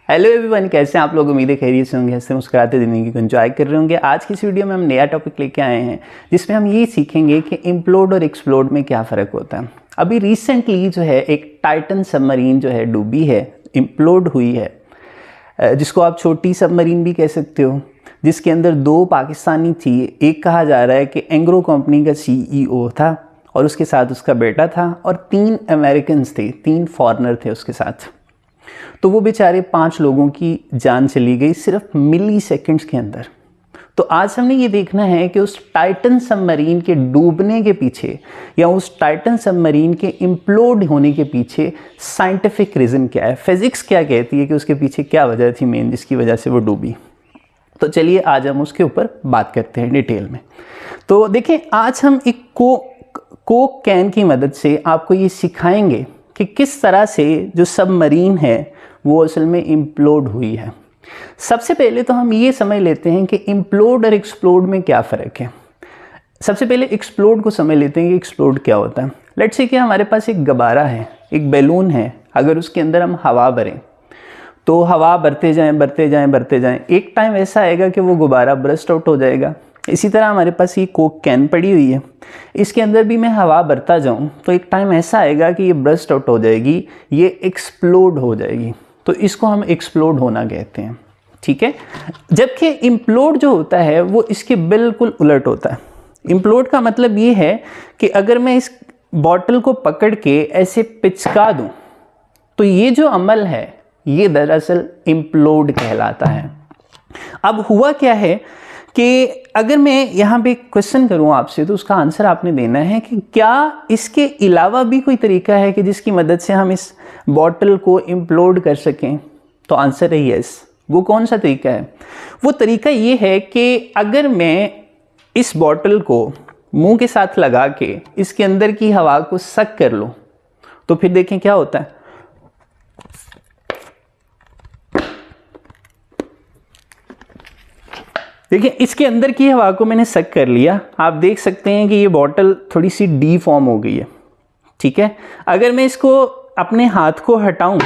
Hello everyone, कैसे हैं आप लोग। उम्मीद है खैरियत से होंगे, हंसते मुस्कुराते ज़िंदगी को एंजॉय कर रहे होंगे। आज की इस वीडियो में हम नया टॉपिक लेके आए हैं जिसमें हम ये सीखेंगे कि इम्प्लोड और एक्सप्लोड में क्या फ़र्क होता है। अभी रिसेंटली जो है एक टाइटन सबमरीन जो है डूबी है, इम्प्लोड हुई है, जिसको आप छोटी सबमरीन भी कह सकते हो, जिसके अंदर 2 पाकिस्तानी थी। एक कहा जा रहा है कि एंग्रो कंपनी का CEO था और उसके साथ उसका बेटा था, और 3 अमेरिकन्स थे, 3 फॉरेनर थे उसके साथ। तो वो बेचारे 5 लोगों की जान चली गई सिर्फ मिली सेकेंड्स के अंदर। तो आज हमने ये देखना है कि उस टाइटन सबमरीन के डूबने के पीछे या उस टाइटन सबमरीन के इम्प्लोड होने के पीछे साइंटिफिक रीज़न क्या है, फिज़िक्स क्या कहती है कि उसके पीछे क्या वजह थी मेन जिसकी वजह से वो डूबी। तो चलिए आज हम उसके ऊपर बात करते हैं डिटेल में। तो देखिए, आज हम एक कोक कैन की मदद से आपको ये सिखाएंगे कि किस तरह से जो सबमरीन है वो असल में इम्प्लोड हुई है। सबसे पहले तो हम ये समझ लेते हैं कि इम्प्लोड और एक्सप्लोड में क्या फ़र्क है। सबसे पहले एक्सप्लोड को समझ लेते हैं कि एक्सप्लोड क्या होता है। लेट्स से कि हमारे पास एक गुब्बारा है, एक बैलून है। अगर उसके अंदर हम हवा भरें तो हवा भरते जाएं, एक टाइम ऐसा आएगा कि वो गुब्बारा बर्स्ट आउट हो जाएगा। इसी तरह हमारे पास ये कोक कैन पड़ी हुई है, इसके अंदर भी मैं हवा भरता जाऊं तो एक टाइम ऐसा आएगा कि ये बर्स्ट आउट हो जाएगी, ये एक्सप्लोड हो जाएगी। तो इसको हम एक्सप्लोड होना कहते हैं, ठीक है। जबकि इम्प्लोड जो होता है वो इसके बिल्कुल उलट होता है। इम्प्लोड का मतलब ये है कि अगर मैं इस बॉटल को पकड़ के ऐसे पिचका दूं तो ये जो अमल है ये दरअसल इम्प्लोड कहलाता है। अब हुआ क्या है कि अगर मैं यहाँ पे क्वेश्चन करूँ आपसे तो उसका आंसर आपने देना है कि क्या इसके अलावा भी कोई तरीका है कि जिसकी मदद से हम इस बॉटल को इम्प्लोड कर सकें। तो आंसर है यस। वो कौन सा तरीका है? वो तरीका ये है कि अगर मैं इस बॉटल को मुंह के साथ लगा के इसके अंदर की हवा को सक कर लूँ तो फिर देखें क्या होता है। देखिए, इसके अंदर की हवा को मैंने सक कर लिया। आप देख सकते हैं कि ये बॉटल थोड़ी सी डीफॉर्म हो गई है, ठीक है। अगर मैं इसको अपने हाथ को हटाऊं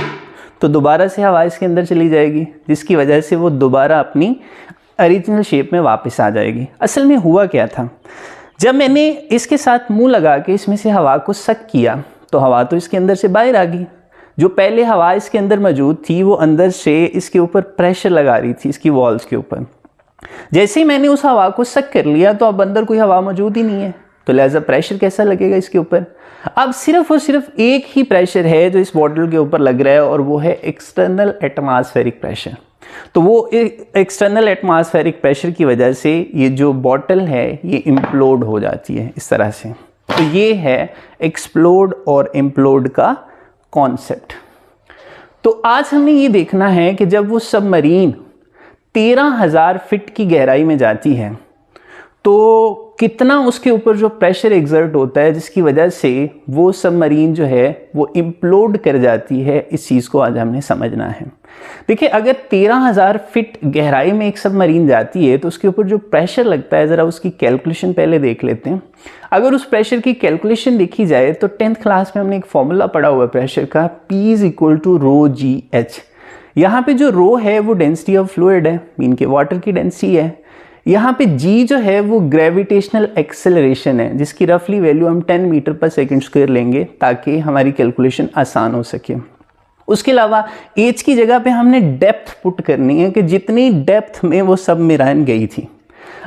तो दोबारा से हवा इसके अंदर चली जाएगी, जिसकी वजह से वो दोबारा अपनी ओरिजिनल शेप में वापस आ जाएगी। असल में हुआ क्या था, जब मैंने इसके साथ मुंह लगा के इसमें से हवा को सक किया तो हवा तो इसके अंदर से बाहर आ गई। जो पहले हवा इसके अंदर मौजूद थी वो अंदर से इसके ऊपर प्रेशर लगा रही थी, इसकी वॉल्स के ऊपर। जैसे ही मैंने उस हवा को सक कर लिया तो अब अंदर कोई हवा मौजूद ही नहीं है, तो लिहाजा प्रेशर कैसा लगेगा इसके ऊपर। अब सिर्फ और सिर्फ एक ही प्रेशर है जो इस बॉटल के ऊपर लग रहा है और वो है एक्सटर्नल एटमॉस्फेरिक प्रेशर। तो वो एक्सटर्नल एटमॉस्फेरिक प्रेशर की वजह से ये जो बॉटल है ये इम्प्लोड हो जाती है इस तरह से। तो ये है एक्सप्लोड और इम्प्लोड का कॉन्सेप्ट। तो आज हमें ये देखना है कि जब वो सबमरीन 13,000 फीट की गहराई में जाती है तो कितना उसके ऊपर जो प्रेशर एग्जर्ट होता है जिसकी वजह से वो सबमरीन जो है वो इम्प्लोड कर जाती है। इस चीज़ को आज हमने समझना है। देखिए, अगर 13,000 फीट गहराई में एक सबमरीन जाती है तो उसके ऊपर जो प्रेशर लगता है, ज़रा उसकी कैलकुलेशन पहले देख लेते हैं। अगर उस प्रेशर की कैलकुलेशन देखी जाए तो 10th क्लास में हमने एक फॉर्मूला पढ़ा हुआ है प्रेशर का, P = ρgh। यहाँ पे जो रो है वो डेंसिटी ऑफ फ्लूइड है, मीन के वाटर की डेंसिटी है। यहाँ पे जी जो है वो ग्रेविटेशनल एक्सेलरेशन है, जिसकी रफली वैल्यू हम 10 मीटर/सेकंड स्क्वायर लेंगे ताकि हमारी कैलकुलेशन आसान हो सके। उसके अलावा एच की जगह पे हमने डेप्थ पुट करनी है कि जितनी डेप्थ में वो सबमरीन गई थी।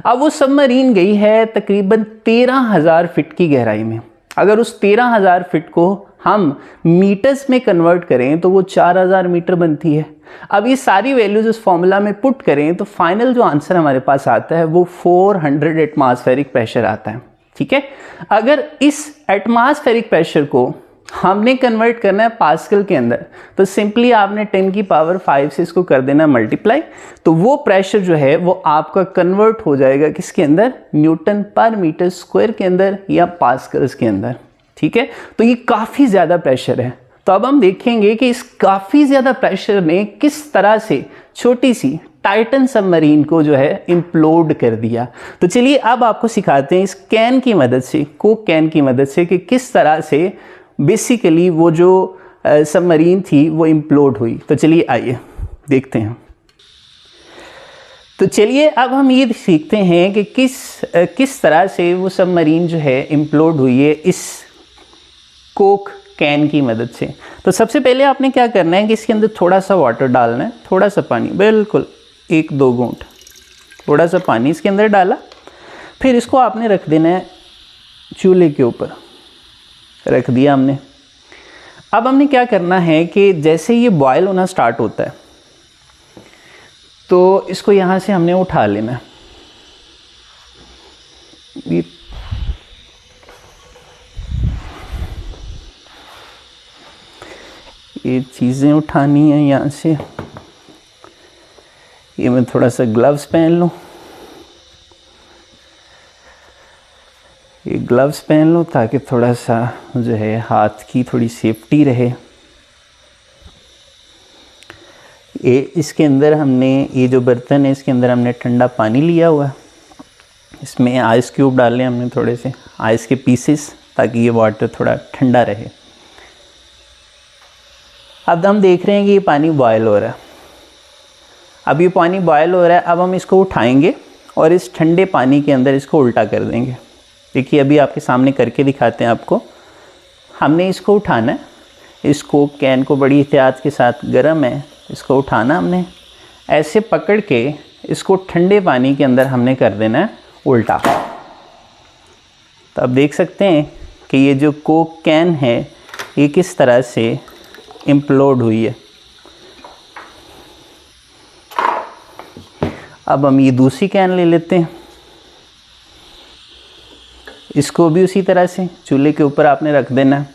अब वो सबमरीन गई है तकरीबन 13,000 फीट की गहराई में। अगर उस 13,000 फीट को हम मीटर्स में कन्वर्ट करें तो वो 4,000 मीटर बनती है। अब ये सारी वैल्यूज उस फॉर्मूला में पुट करें तो फाइनल जो आंसर हमारे पास आता है वो 400 एटमॉस्फेरिक प्रेशर आता है, ठीक है। अगर इस एटमॉस्फेरिक प्रेशर को हमने कन्वर्ट करना है पास्कल के अंदर तो सिंपली आपने 10⁵ से इसको कर देना मल्टीप्लाई। तो वो प्रेशर जो है वो आपका कन्वर्ट हो जाएगा किसके अंदर, Nm/m² के अंदर या पास्कल्स के अंदर, ठीक है। तो ये काफ़ी ज़्यादा प्रेशर है। तो अब हम देखेंगे कि इस काफ़ी ज़्यादा प्रेशर ने किस तरह से छोटी सी टाइटन सबमरीन को जो है इम्प्लोड कर दिया। तो चलिए अब आपको सिखाते हैं इस कैन की मदद से, कोक कैन की मदद से, कि किस तरह से बेसिकली वो जो सबमरीन थी वो इम्प्लोड हुई। तो चलिए आइए। देखते हैं। तो चलिए अब हम ये सीखते हैं कि किस तरह से वो सबमरीन जो है इम्प्लोड हुई है इस कोक कैन की मदद से। तो सबसे पहले आपने क्या करना है कि इसके अंदर थोड़ा सा वाटर डालना है, थोड़ा सा पानी, बिल्कुल 1-2 घूंट थोड़ा सा पानी इसके अंदर डाला। फिर इसको आपने रख देना है चूल्हे के ऊपर, रख दिया हमने। अब हमने क्या करना है कि जैसे ये बॉयल होना स्टार्ट होता है तो इसको यहाँ से हमने उठा लेना है। ये चीज़ें उठानी है यहाँ से। ये मैं थोड़ा सा ग्लव्स पहन लूँ, ये ग्लव्स पहन लूँ ताकि थोड़ा सा जो है हाथ की थोड़ी सेफ्टी रहे। ये इसके अंदर हमने, ये जो बर्तन है इसके अंदर हमने ठंडा पानी लिया हुआ है। इसमें आइस क्यूब डाले हमने, थोड़े से आइस के पीसेस, ताकि ये वाटर थोड़ा ठंडा रहे। अब हम देख रहे हैं कि ये पानी बॉयल हो रहा है। अब ये पानी बॉयल हो रहा है, अब हम इसको उठाएंगे और इस ठंडे पानी के अंदर इसको उल्टा कर देंगे। देखिए अभी आपके सामने करके दिखाते हैं आपको। हमने इसको उठाना है, इसको कैन को बड़ी एहतियात के साथ, गर्म है, इसको उठाना हमने, ऐसे पकड़ के इसको ठंडे पानी के अंदर हमने कर देना है उल्टा। तो अब देख सकते हैं कि ये जो कोक कैन है ये किस तरह से इम्प्लोड हुई है। अब हम ये दूसरी कैन ले लेते हैं, इसको भी उसी तरह से चूल्हे के ऊपर आपने रख देना है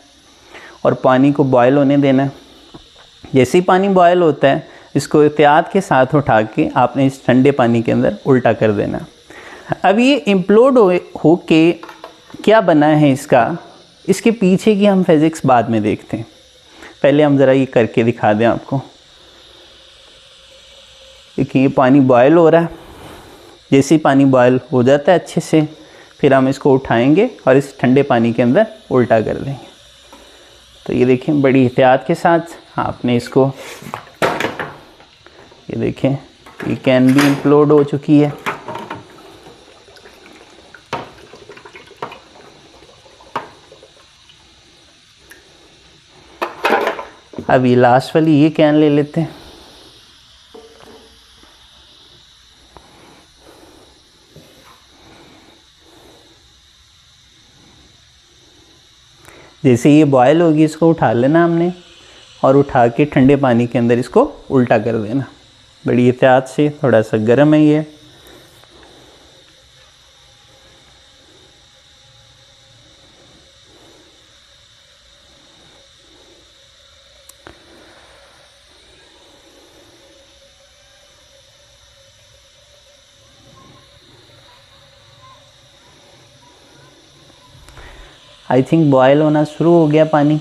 और पानी को बॉयल होने देना है। जैसे ही पानी बॉयल होता है इसको एहतियात के साथ उठा के आपने इस ठंडे पानी के अंदर उल्टा कर देना। अब ये इम्प्लोड हो के क्या बना है इसका, इसके पीछे की हम फिज़िक्स बाद में देखते हैं। पहले हम ज़रा ये करके दिखा दें आपको। देखिए ये पानी बॉयल हो रहा है, जैसे ही पानी बॉयल हो जाता है अच्छे से, फिर हम इसको उठाएंगे और इस ठंडे पानी के अंदर उल्टा कर देंगे। तो ये देखें बड़ी एहतियात के साथ आपने इसको, ये देखें ये कैन भी इम्प्लोड हो चुकी है। अब ये लास्ट वाली ये कैन ले लेते हैं। जैसे ये बॉयल होगी इसको उठा लेना हमने और उठा के ठंडे पानी के अंदर इसको उल्टा कर देना बड़ी एहतियात से। थोड़ा सा गर्म है ये। आई थिंक बॉयल होना शुरू हो गया पानी।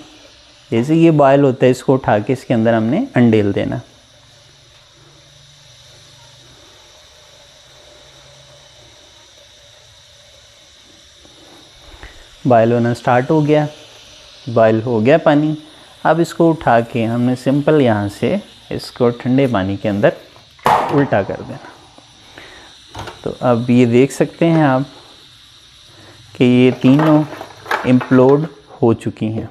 जैसे ये बॉयल होता है इसको उठा के इसके अंदर हमने अंडेल देना। बॉयल होना स्टार्ट हो गया, बॉयल हो गया पानी। अब इसको उठा के हमने सिंपल यहाँ से इसको ठंडे पानी के अंदर उल्टा कर देना। तो अब ये देख सकते हैं आप कि ये तीनों इम्प्लोड हो चुकी हैं।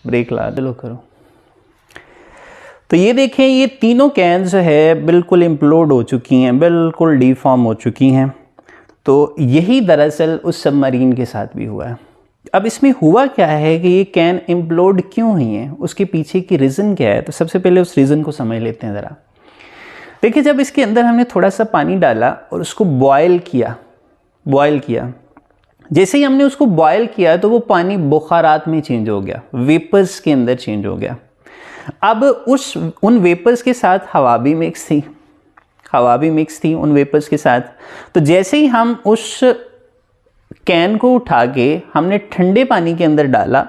ब्रेक ला दे लो करो। तो ये देखें ये तीनों कैन जो है बिल्कुल इम्प्लोड हो चुकी हैं, बिल्कुल डीफॉर्म हो चुकी हैं। तो यही दरअसल उस सबमरीन के साथ भी हुआ है। अब इसमें हुआ क्या है कि ये कैन इम्प्लोड क्यों हुई हैं, उसके पीछे की रीज़न क्या है। तो सबसे पहले उस रीज़न को समझ लेते हैं ज़रा। देखिए जब इसके अंदर हमने थोड़ा सा पानी डाला और उसको बॉयल किया, जैसे ही हमने उसको बॉयल किया तो वो पानी बुखारात में चेंज हो गया, वेपर्स के अंदर चेंज हो गया। अब उन वेपर्स के साथ हवा भी मिक्स थी उन वेपर्स के साथ। तो जैसे ही हम उस कैन को उठा के हमने ठंडे पानी के अंदर डाला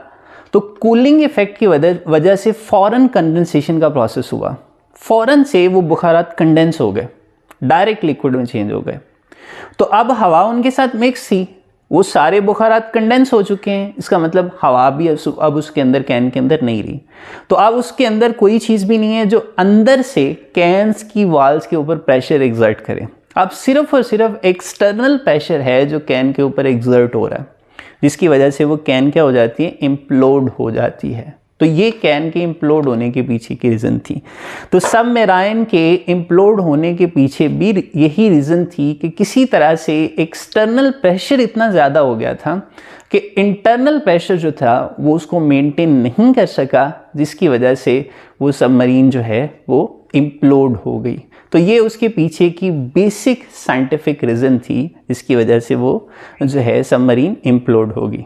तो कूलिंग इफेक्ट की वजह से फ़ौरन कंडेंसेशन का प्रोसेस हुआ। फ़ौरन से वो बुखारात कंडेंस हो गए, डायरेक्ट लिक्विड में चेंज हो गए। तो अब हवा उनके साथ मिक्स थी, वो सारे बुखारात कंडेंस हो चुके हैं, इसका मतलब हवा भी अब उसके अंदर, कैन के अंदर नहीं रही। तो अब उसके अंदर कोई चीज़ भी नहीं है जो अंदर से कैन्स की वाल्स के ऊपर प्रेशर एग्जर्ट करे। अब सिर्फ और सिर्फ एक्सटर्नल प्रेशर है जो कैन के ऊपर एग्जर्ट हो रहा है, जिसकी वजह से वो कैन क्या हो जाती है, इम्प्लोड हो जाती है। तो ये कैन के इम्प्लोड होने के पीछे की रीज़न थी। तो सबमरीन के इम्प्लोड होने के पीछे भी यही रीज़न थी कि किसी तरह से एक्सटर्नल प्रेशर इतना ज़्यादा हो गया था कि इंटरनल प्रेशर जो था वो उसको मेंटेन नहीं कर सका, जिसकी वजह से वो सबमरीन जो है वो इम्प्लोड हो गई। तो ये उसके पीछे की बेसिक साइंटिफिक रीज़न थी जिसकी वजह से वो जो है सबमरीन इम्प्लोड होगी।